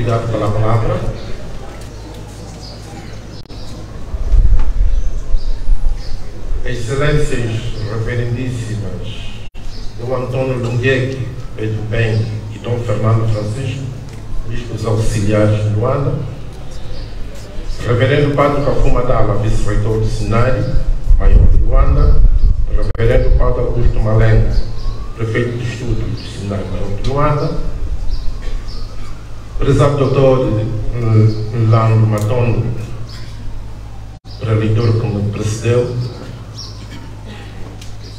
obrigado pela palavra. Excelências reverendíssimas Dom Antônio Lungueque, Pedro Bem e Dom Fernando Francisco, bispos auxiliares de Luanda, Reverendo Padre Cafuma Dala, vice-reitor do Seminário Maior de Luanda, Reverendo Padre Augusto Malenga, prefeito de estudo do Seminário Maior de Luanda, prezado doutor Lando Matondo, preletor que me precedeu,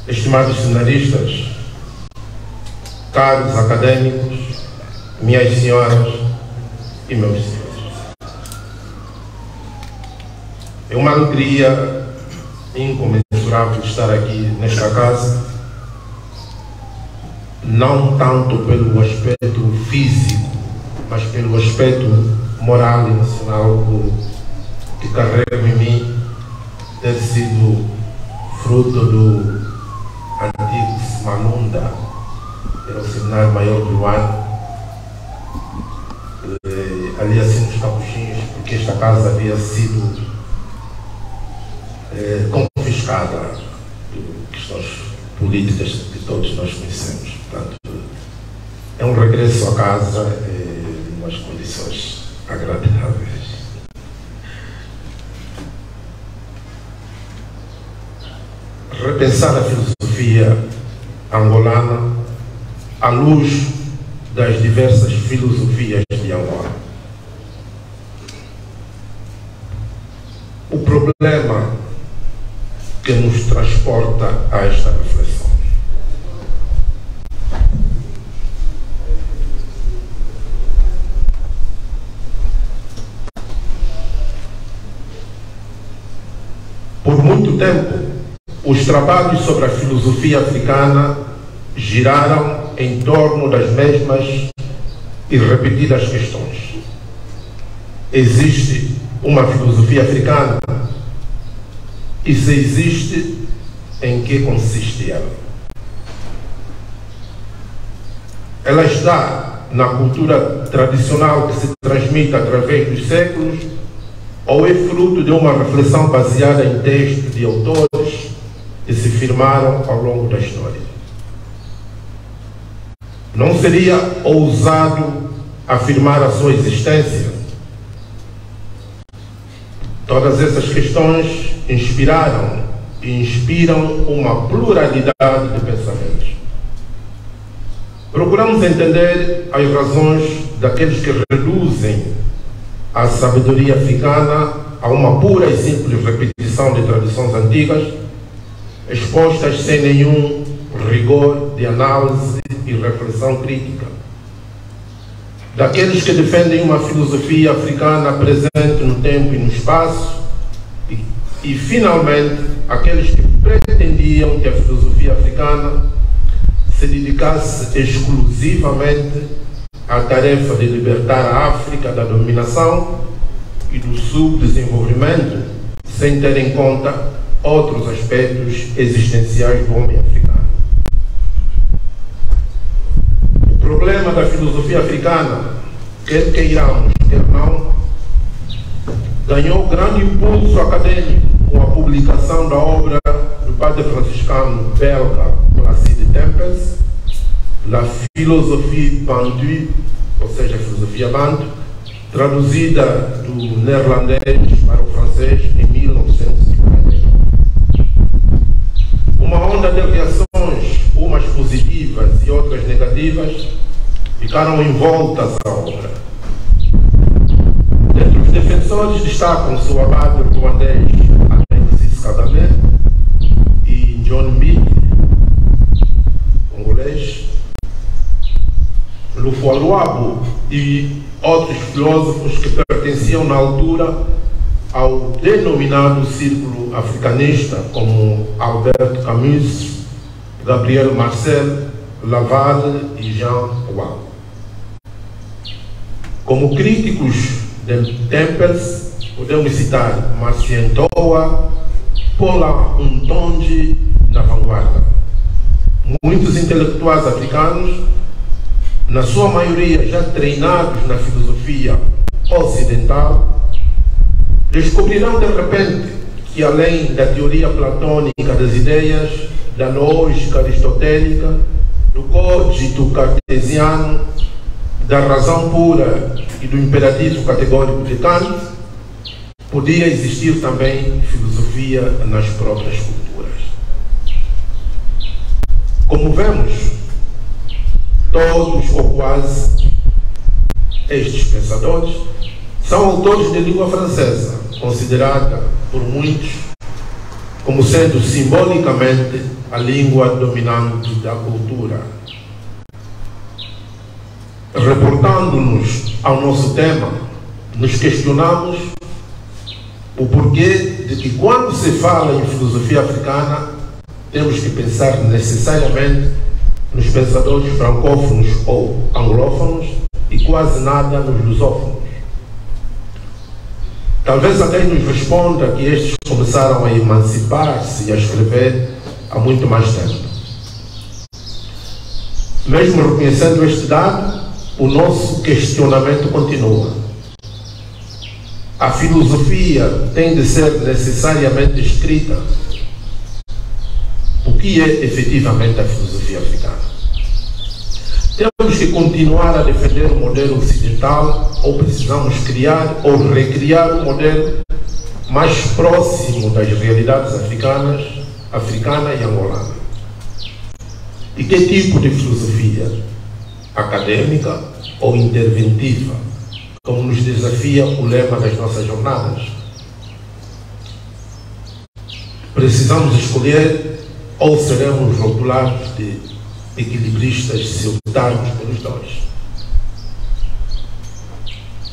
estimados seminaristas, caros académicos, minhas senhoras e meus senhores. É uma alegria incomensurável estar aqui nesta casa, não tanto pelo aspecto físico, mas pelo aspecto moral e nacional que carrego em mim, ter sido fruto do antigo Semanunda, era o Seminário Maior de Luanda, ali assim nos Capuchinhos, porque esta casa havia sido confiscada por questões políticas que todos nós conhecemos. Portanto, é um regresso à casa em umas condições agradáveis. Repensar a filosofia angolana à luz das diversas filosofias de Angola. O problema que nos transporta a esta reflexão. Por muito tempo, os trabalhos sobre a filosofia africana giraram em torno das mesmas e repetidas questões. Existe uma filosofia africana? E se existe, em que consiste ela? Ela está na cultura tradicional que se transmite através dos séculos, ou é fruto de uma reflexão baseada em textos de autores que se firmaram ao longo da história? Não seria ousado afirmar a sua existência? Todas essas questões inspiraram e inspiram uma pluralidade de pensamentos. Procuramos entender as razões daqueles que reduzem a sabedoria africana a uma pura e simples repetição de tradições antigas, expostas sem nenhum rigor de análise e reflexão crítica. Daqueles que defendem uma filosofia africana presente no tempo e no espaço, e finalmente, aqueles que pretendiam que a filosofia africana se dedicasse exclusivamente à tarefa de libertar a África da dominação e do subdesenvolvimento, sem ter em conta outros aspectos existenciais do homem africano. O problema da filosofia africana, quer queiramos, quer não, ganhou grande impulso acadêmico com a publicação da obra do padre franciscano belga Placide Tempels, La Philosophie Bandue, ou seja, a filosofia banto, traduzida do neerlandês para o francês em 1950. Uma onda de reações, umas positivas e outras negativas, ficaram envoltas à obra. Dentre os defensores destacam-se o abade ruandês Alexis Kadame e John Mbiti, congolês, Lufo Luabo e outros filósofos que pertenciam na altura ao denominado círculo africanista, como Albert Camus, Gabriel Marcel, Laval e Jean Wahl. Como críticos de Tempels, podemos citar Marcien Toa, Paula Ntonji na vanguarda. Muitos intelectuais africanos, na sua maioria já treinados na filosofia filosofia ocidental, descobrirão de repente que, além da teoria platônica das ideias, da lógica aristotélica, do cogito cartesiano, da razão pura e do imperativo categórico de Kant, podia existir também filosofia nas próprias culturas. Como vemos, todos ou quase estes pensadores são autores de língua francesa, considerada por muitos como sendo simbolicamente a língua dominante da cultura. Reportando-nos ao nosso tema, nos questionamos o porquê de que, quando se fala em filosofia africana, temos que pensar necessariamente nos pensadores francófonos ou anglófonos e quase nada nos lusófonos. Talvez até nos responda que estes começaram a emancipar-se e a escrever há muito mais tempo. Mesmo reconhecendo este dado, o nosso questionamento continua. A filosofia tem de ser necessariamente escrita? O que é efetivamente a filosofia africana? Temos que continuar a defender o modelo ocidental ou precisamos criar ou recriar um modelo mais próximo das realidades africana e angolana? E que tipo de filosofia? Acadêmica ou interventiva, como nos desafia o lema das nossas jornadas? Precisamos escolher ou seremos rotulados de equilibristas se optarmos pelos dois?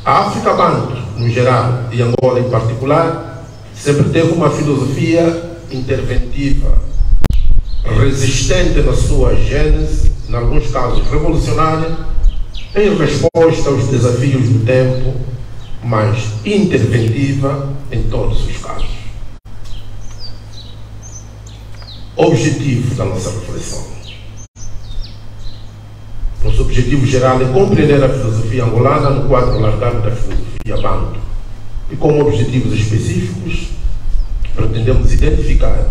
A África Banto, no geral, e Angola em particular, sempre teve uma filosofia interventiva, resistente na sua gênese, em alguns casos revolucionária, em resposta aos desafios do tempo, mas interventiva em todos os casos. Objetivo da nossa reflexão. Nosso objetivo geral é compreender a filosofia angolana no quadro alargado da filosofia banto. E como objetivos específicos, pretendemos identificar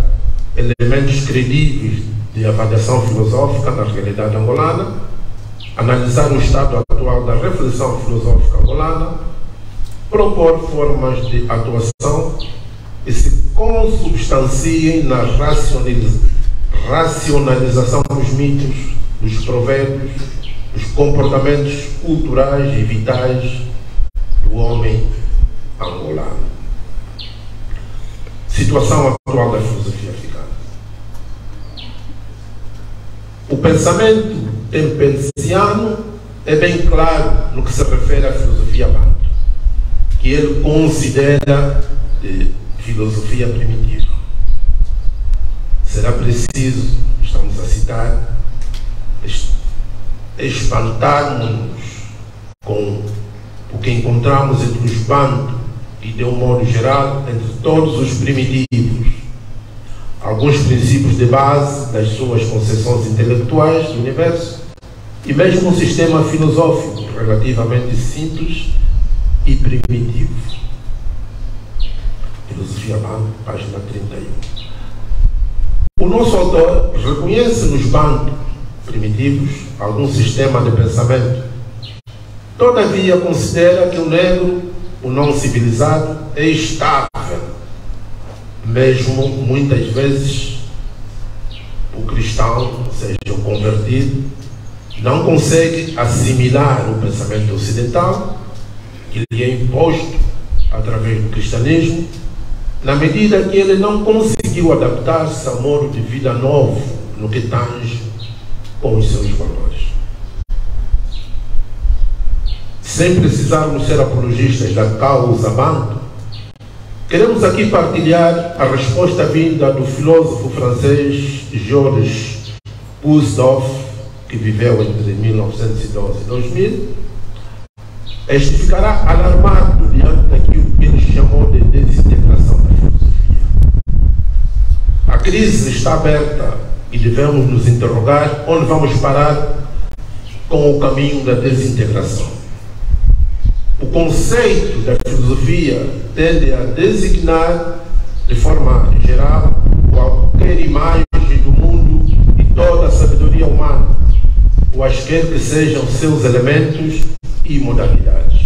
elementos credíveis de avaliação filosófica na realidade angolana, analisar o estado atual da reflexão filosófica angolana, propor formas de atuação que se consubstanciem na racionalização dos mitos, dos provérbios, dos comportamentos culturais e vitais do homem angolano. Situação atual da filosofia africana. O pensamento tempenciano é bem claro no que se refere à filosofia banto, que ele considera de filosofia primitiva. Será preciso, estamos a citar, espantarmos-nos com o que encontramos entre os banto e, de um modo geral, entre todos os primitivos, alguns princípios de base das suas concepções intelectuais do universo e mesmo um sistema filosófico relativamente simples e primitivo. Filosofia Banto, página 31. O nosso autor reconhece nos banto primitivos algum sistema de pensamento. Todavia considera que o negro, o não civilizado, é estável. Mesmo muitas vezes o cristão, ou seja, o convertido, não consegue assimilar o pensamento ocidental que lhe é imposto através do cristianismo, na medida que ele não conseguiu adaptar-se a modo de vida novo no que tange com os seus valores. Sem precisarmos ser apologistas da causa banto, queremos aqui partilhar a resposta vinda do filósofo francês Georges Gustave, que viveu entre 1912 e 2000. Este ficará alarmado diante daquilo que ele chamou de desintegração da filosofia. A crise está aberta e devemos nos interrogar onde vamos parar com o caminho da desintegração. o conceito da filosofia tende a designar, de forma geral, qualquer imagem do mundo e toda a sabedoria humana, quaisquer que sejam seus elementos e modalidades.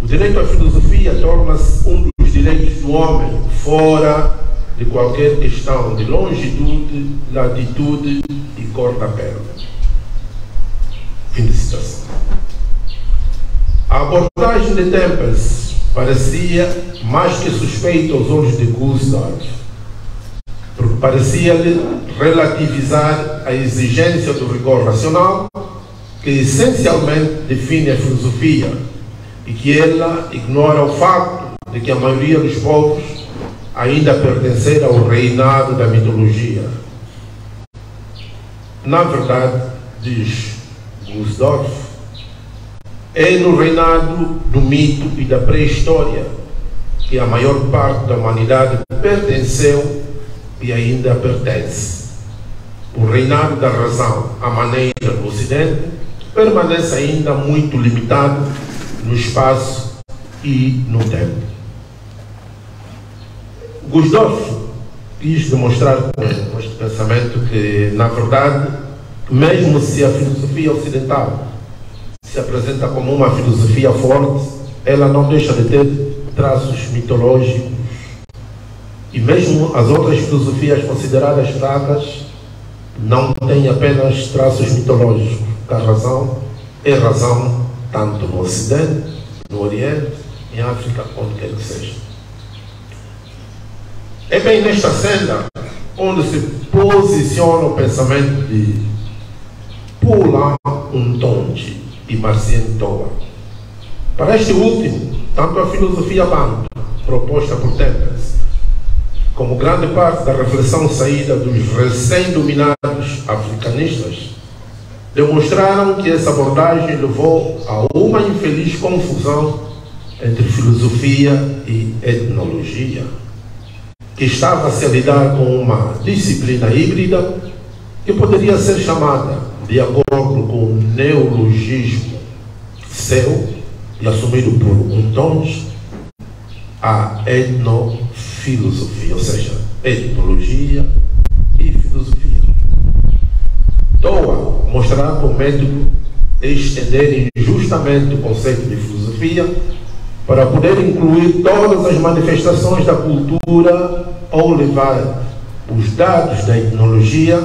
O direito à filosofia torna-se um dos direitos do homem, fora de qualquer questão de longitude, latitude e cor da pele. Fim de citação. A abordagem de Tempest parecia mais que suspeita aos olhos de Gustave, porque parecia-lhe relativizar a exigência do rigor racional, que essencialmente define a filosofia, e que ela ignora o facto de que a maioria dos povos ainda pertencer ao reinado da mitologia. Na verdade, diz Gustave, é no reinado do mito e da pré-história que a maior parte da humanidade pertenceu e ainda pertence. O reinado da razão, à maneira do Ocidente, permanece ainda muito limitado no espaço e no tempo. Gustave quis demonstrar com este pensamento que, na verdade, mesmo se a filosofia ocidental se apresenta como uma filosofia forte, ela não deixa de ter traços mitológicos, e mesmo as outras filosofias consideradas fracas não têm apenas traços mitológicos, porque a razão é razão tanto no Ocidente, no Oriente, em África, onde quer que seja. É bem nesta senda onde se posiciona o pensamento de Poullain Untonji e Marcien Toa. Para este último, tanto a filosofia banto, proposta por Tempest, como grande parte da reflexão saída dos recém-dominados africanistas, demonstraram que essa abordagem levou a uma infeliz confusão entre filosofia e etnologia, que estava a se lidar com uma disciplina híbrida que poderia ser chamada, de acordo com o neologismo seu e assumido por Untonji, a etnofilosofia, ou seja, etnologia e filosofia. Toa mostrará com o método estender injustamente o conceito de filosofia para poder incluir todas as manifestações da cultura ou levar os dados da etnologia,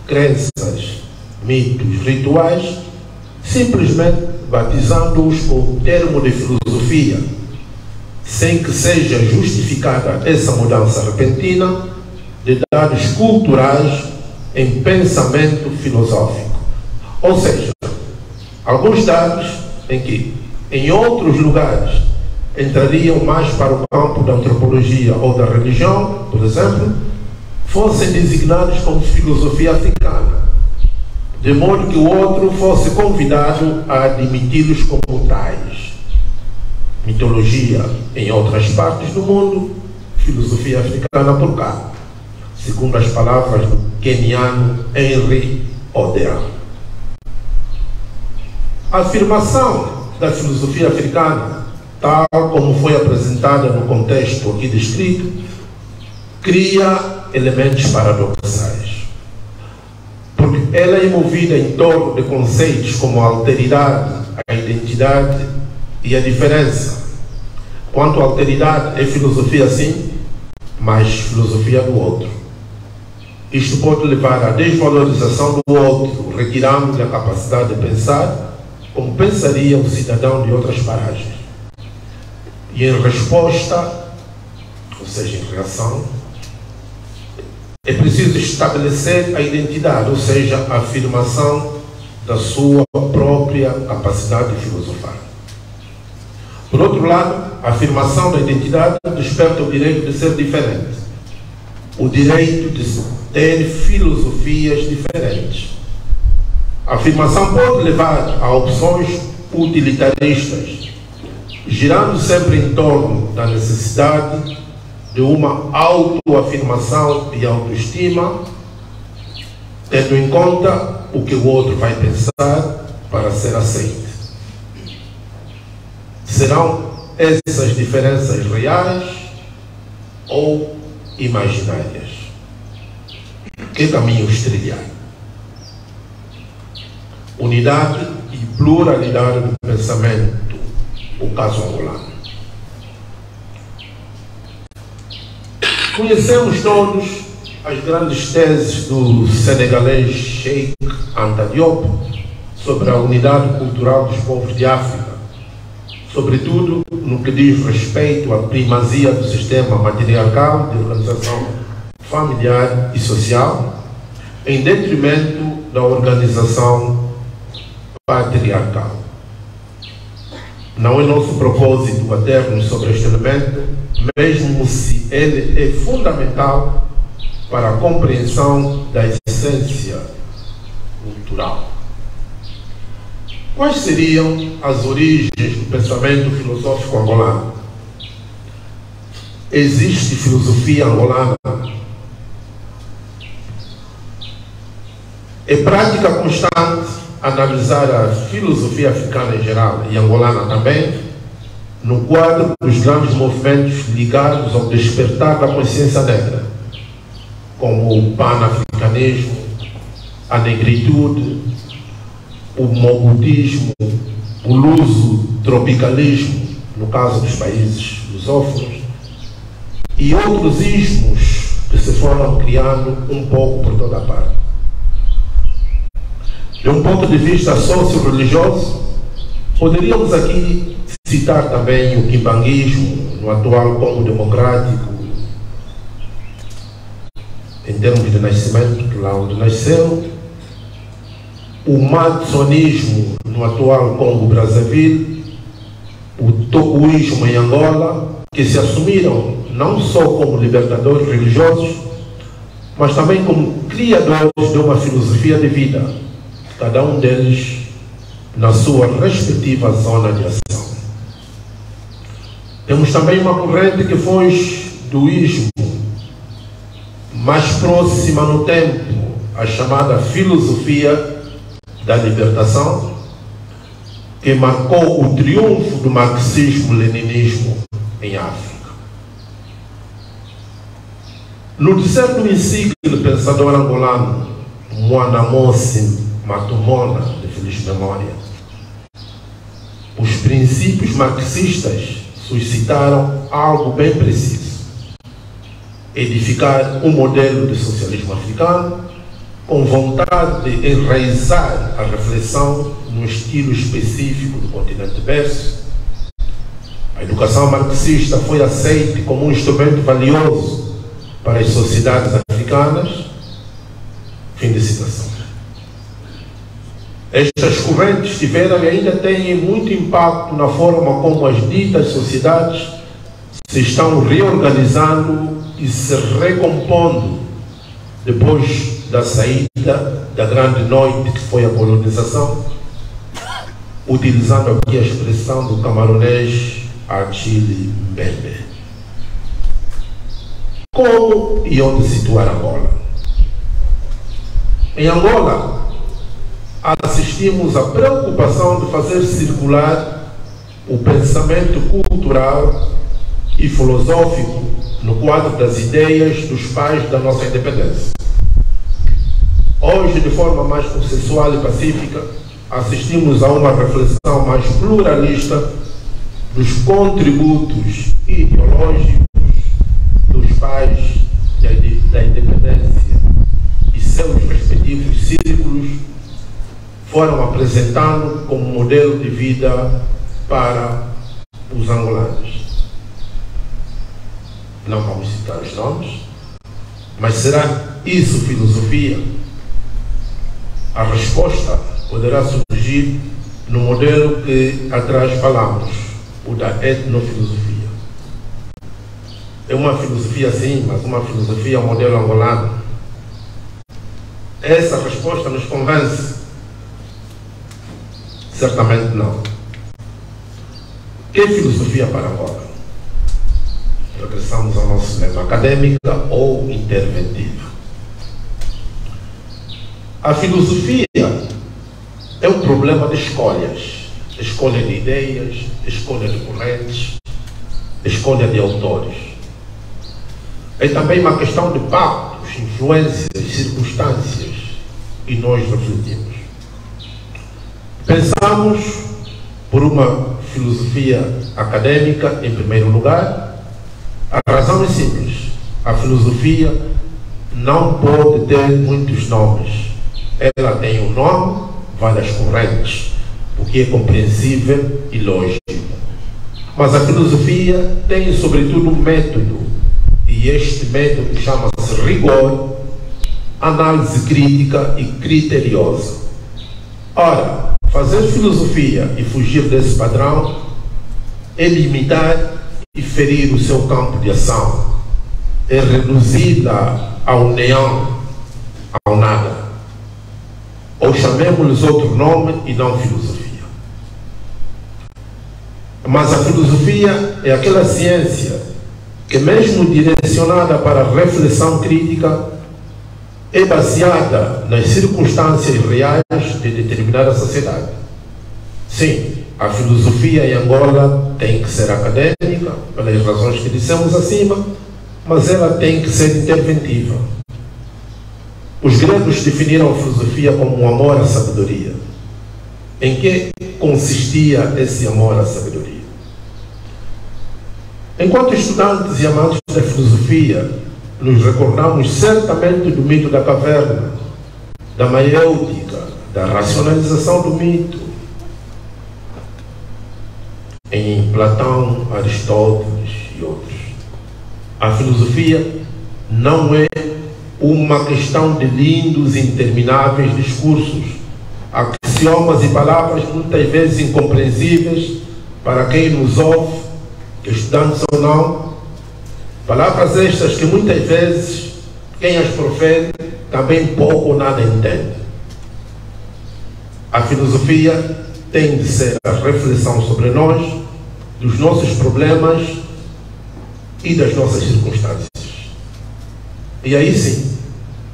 crenças, mitos, rituais, simplesmente batizando-os com o termo de filosofia, sem que seja justificada essa mudança repentina de dados culturais em pensamento filosófico. Ou seja, alguns dados em que, em outros lugares, entrariam mais para o campo da antropologia ou da religião, por exemplo, fossem designados como filosofia africana, de modo que o outro fosse convidado a admiti-los como tais. Mitologia em outras partes do mundo, filosofia africana por cá, segundo as palavras do queniano Henry Odera. A afirmação da filosofia africana, tal como foi apresentada no contexto aqui descrito, cria elementos paradoxais, porque ela é movida em torno de conceitos como a alteridade, a identidade e a diferença. Quanto à alteridade, é filosofia sim, mas filosofia do outro. Isto pode levar à desvalorização do outro, retirando-lhe a capacidade de pensar como pensaria o cidadão de outras paragens. E em resposta, ou seja, em reação, é preciso estabelecer a identidade, ou seja, a afirmação da sua própria capacidade de filosofar. Por outro lado, a afirmação da identidade desperta o direito de ser diferente, o direito de ter filosofias diferentes. A afirmação pode levar a opções utilitaristas, girando sempre em torno da necessidade de uma autoafirmação e autoestima, tendo em conta o que o outro vai pensar para ser aceito. Serão essas diferenças reais ou imaginárias? Que caminhos trilhar? Unidade e pluralidade do pensamento, o caso angolano. Conhecemos todos as grandes teses do senegalês Cheikh Anta Diop sobre a unidade cultural dos povos de África, sobretudo no que diz respeito à primazia do sistema matriarcal de organização familiar e social, em detrimento da organização patriarcal. Não é nosso propósito bater-nos sobre este elemento, mesmo se ele é fundamental para a compreensão da essência cultural. Quais seriam as origens do pensamento filosófico angolano? Existe filosofia angolana? É prática constante analisar a filosofia africana em geral e angolana também, no quadro dos grandes movimentos ligados ao despertar da consciência negra, como o panafricanismo, a negritude, o mobutismo, o luso-tropicalismo, no caso dos países lusófonos, e outros ismos que se foram criando um pouco por toda a parte. De um ponto de vista socio-religioso, poderíamos aqui citar também o quimbanguismo no atual Congo Democrático, em termos de nascimento, lá onde nasceu, o matsonismo no atual Congo Brazzaville, o tocoísmo em Angola, que se assumiram não só como libertadores religiosos, mas também como criadores de uma filosofia de vida, cada um deles na sua respectiva zona de ação. Temos também uma corrente que foi do ismo, mais próxima no tempo, a chamada filosofia da libertação, que marcou o triunfo do marxismo-leninismo em África. No discípulo insígnido pensador angolano Mwanamose Matumona, de feliz memória, os princípios marxistas suscitaram algo bem preciso: edificar um modelo de socialismo africano com vontade de enraizar a reflexão no estilo específico do continente berço. A educação marxista foi aceita como um instrumento valioso para as sociedades africanas. Fim de citação. Estas correntes tiveram e ainda têm muito impacto na forma como as ditas sociedades se estão reorganizando e se recompondo depois da saída da grande noite que foi a colonização, utilizando aqui a expressão do camaronês Achille Mbembe. Como e onde situar Angola? Em Angola, assistimos à preocupação de fazer circular o pensamento cultural e filosófico no quadro das ideias dos pais da nossa independência. Hoje, de forma mais consensual e pacífica, assistimos a uma reflexão mais pluralista dos contributos ideológicos dos pais da independência e seus respectivos círculos foram apresentando como modelo de vida para os angolanos. Não vamos citar os nomes, mas será isso filosofia? A resposta poderá surgir no modelo que atrás falamos, o da etnofilosofia. É uma filosofia sim, mas uma filosofia modelo angolano. Essa resposta nos convence? Certamente não. Que filosofia para Angola? Regressamos ao nosso lema: acadêmica ou interventiva. A filosofia é um problema de escolhas, escolha de ideias, escolha de correntes, escolha de autores. É também uma questão de pactos, influências, circunstâncias, e nós refletimos. Pensamos por uma filosofia acadêmica, em primeiro lugar. A razão é simples. A filosofia não pode ter muitos nomes. Ela tem um nome, várias correntes, o que é compreensível e lógico. Mas a filosofia tem, sobretudo, um método. E este método chama-se rigor, análise crítica e criteriosa. Ora, fazer filosofia e fugir desse padrão é limitar e ferir o seu campo de ação, é reduzi-la ao neão, ao nada. Ou chamemos-lhes outro nome e não filosofia. Mas a filosofia é aquela ciência que, mesmo direcionada para a reflexão crítica, é baseada nas circunstâncias reais de determinada sociedade. Sim, a filosofia em Angola tem que ser acadêmica, pelas razões que dissemos acima, mas ela tem que ser interventiva. Os gregos definiram a filosofia como um amor à sabedoria. Em que consistia esse amor à sabedoria? Enquanto estudantes e amantes da filosofia, nos recordamos certamente do mito da caverna, da maiêutica, da racionalização do mito, em Platão, Aristóteles e outros. A filosofia não é uma questão de lindos e intermináveis discursos, axiomas e palavras muitas vezes incompreensíveis para quem nos ouve, estudantes ou não, palavras estas que muitas vezes quem as profere também pouco ou nada entende. A filosofia tem de ser a reflexão sobre nós, dos nossos problemas e das nossas circunstâncias. E aí sim,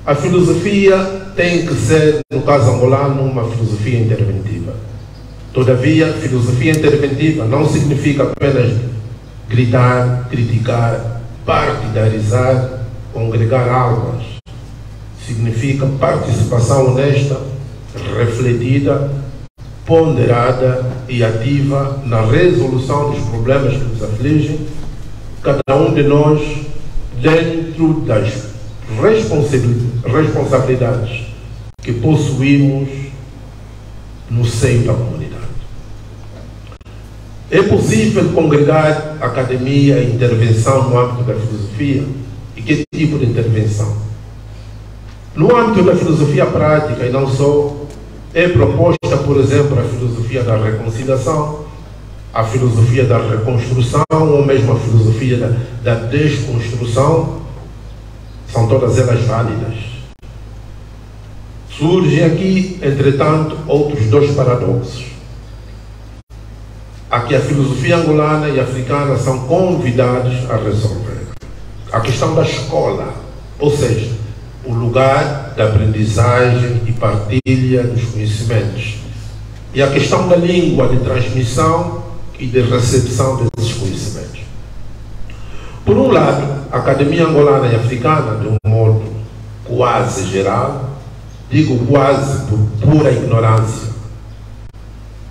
a filosofia tem que ser, no caso angolano, uma filosofia interventiva. Todavia, filosofia interventiva não significa apenas gritar, criticar, partidarizar, congregar almas. Significa participação honesta, refletida, ponderada e ativa na resolução dos problemas que nos afligem, cada um de nós dentro das responsabilidades que possuímos no seio da comunidade. É possível congregar academia e intervenção no âmbito da filosofia? E que tipo de intervenção? No âmbito da filosofia prática e não só, é proposta, por exemplo, a filosofia da reconciliação, a filosofia da reconstrução ou mesmo a filosofia da desconstrução. São todas elas válidas. Surgem aqui, entretanto, outros dois paradoxos. A que a filosofia angolana e africana são convidados a resolver. A questão da escola, ou seja, o lugar da aprendizagem e partilha dos conhecimentos. E a questão da língua de transmissão e de recepção desses conhecimentos. Por um lado, a academia angolana e africana, de um modo quase geral, digo quase por pura ignorância,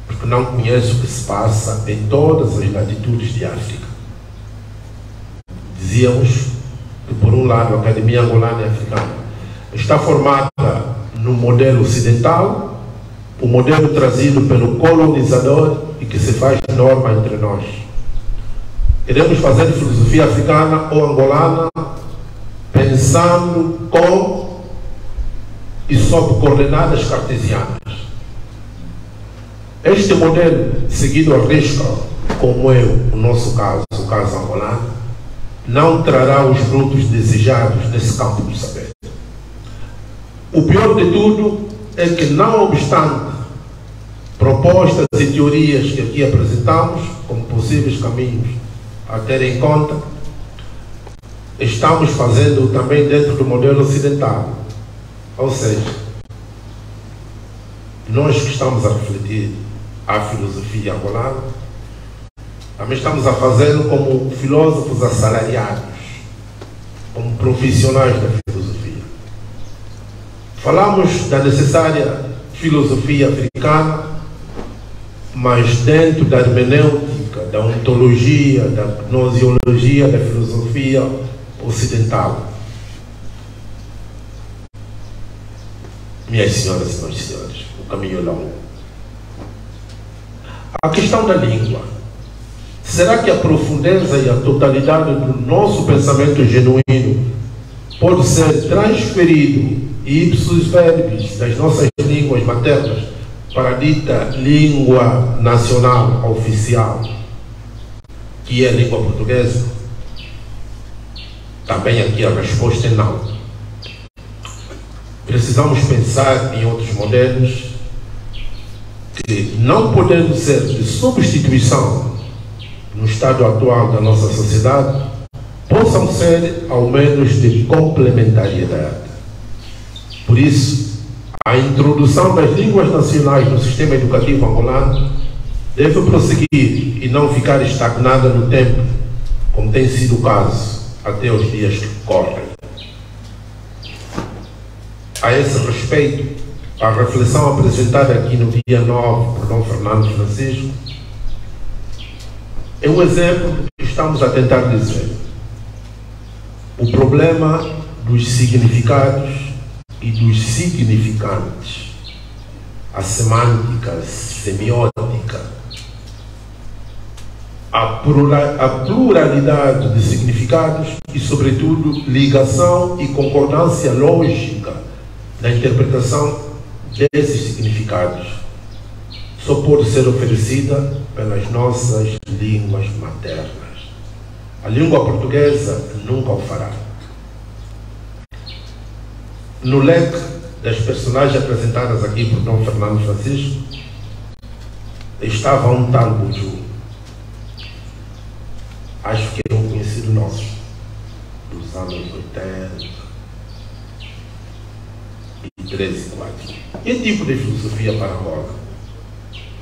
porque não conheço o que se passa em todas as latitudes de África. Dizíamos que, por um lado, a academia angolana e africana está formada no modelo ocidental, o modelo trazido pelo colonizador e que se faz norma entre nós. Queremos fazer filosofia africana ou angolana pensando com e sob coordenadas cartesianas. Este modelo, seguido à risca, como é o nosso caso, o caso angolano, não trará os frutos desejados nesse campo do saber. O pior de tudo é que, não obstante propostas e teorias que aqui apresentamos como possíveis caminhos a ter em conta, estamos fazendo também dentro do modelo ocidental. Ou seja, nós que estamos a refletir à filosofia angolana, também estamos a fazê-lo como filósofos assalariados, como profissionais da filosofia. Falamos da necessária filosofia africana, mas dentro da hermenêutica, da ontologia, da gnosiologia, da filosofia ocidental. Minhas senhoras e meus senhores, o caminho é longo. A questão da língua. Será que a profundeza e a totalidade do nosso pensamento genuíno pode ser transferido ipsos verbis das nossas línguas maternas para a dita língua nacional oficial, que é a língua portuguesa? Também aqui a resposta é não. Precisamos pensar em outros modelos que, não podendo ser de substituição no estado atual da nossa sociedade, possam ser ao menos de complementariedade. Por isso, a introdução das línguas nacionais no sistema educativo angolano deve prosseguir e não ficar estagnada no tempo, como tem sido o caso até os dias que correm. A esse respeito, a reflexão apresentada aqui no dia 9 por Dom Fernando Francisco é um exemplo do que estamos a tentar dizer. O problema dos significados e dos significantes, a semântica, a semiótica, a pluralidade de significados e, sobretudo, ligação e concordância lógica na interpretação desses significados só pode ser oferecida pelas nossas línguas maternas. A língua portuguesa nunca o fará. No leque das personagens apresentadas aqui por Dom Fernando Francisco estava um tal Buju. Acho que é um conhecido nosso, dos anos 80 e 13 e 4. Que tipo de filosofia para Angola?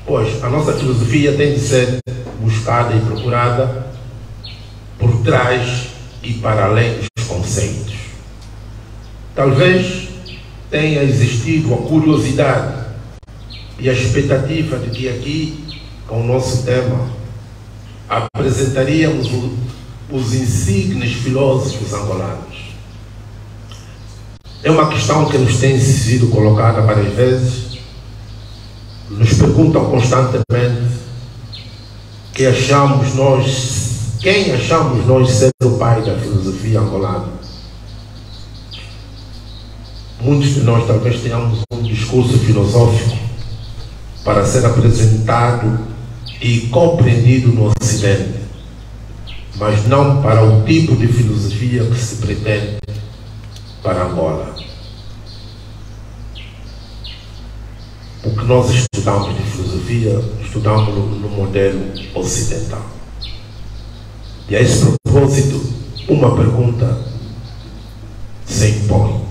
Pois a nossa filosofia tem de ser buscada e procurada por trás e para além dos conceitos. Talvez tenha existido a curiosidade e a expectativa de que aqui, com o nosso tema, apresentaríamos os insignes filósofos angolanos. É uma questão que nos tem sido colocada várias vezes. Nos perguntam constantemente quem achamos nós ser o pai da filosofia angolana. Muitos de nós talvez tenhamos um discurso filosófico para ser apresentado e compreendido no Ocidente, mas não para o tipo de filosofia que se pretende para Angola. O que nós estudamos de filosofia, estudamos no modelo ocidental. E a esse propósito, uma pergunta se impõe.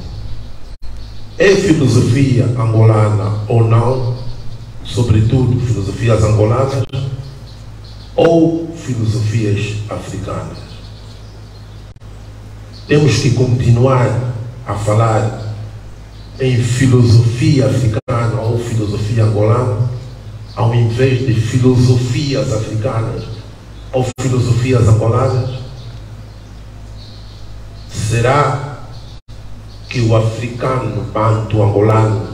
É filosofia angolana ou não, sobretudo filosofias angolanas, ou filosofias africanas? Temos que continuar a falar em filosofia africana ou filosofia angolana, ao invés de filosofias africanas ou filosofias angolanas? Será que o africano banto angolano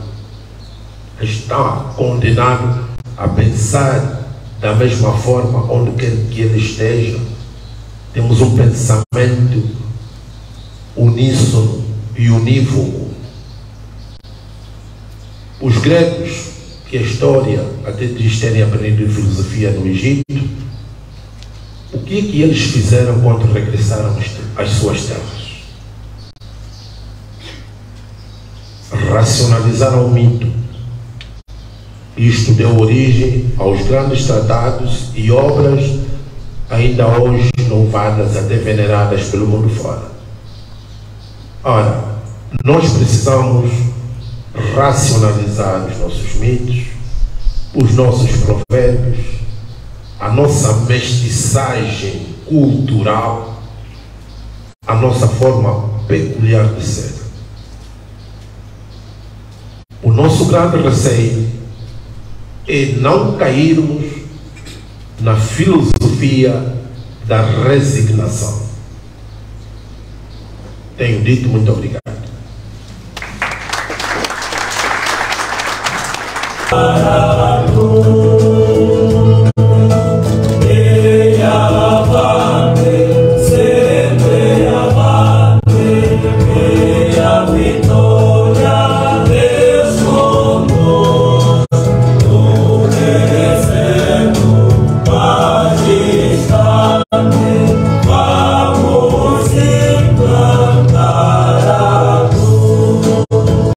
está condenado a pensar da mesma forma onde quer que ele esteja? Temos um pensamento uníssono e unívoco. Os gregos, que a história até diz terem aprendido filosofia no Egito, o que é que eles fizeram quando regressaram às suas terras? Racionalizaram o mito. Isto deu origem aos grandes tratados e obras ainda hoje louvadas, até veneradas pelo mundo fora. Ora, nós precisamos racionalizar os nossos mitos os nossos provérbios, a nossa mestiçagem cultural, a nossa forma peculiar de ser. O nosso grande receio é não cairmos na filosofia da resignação. Tenho dito muito obrigado. Para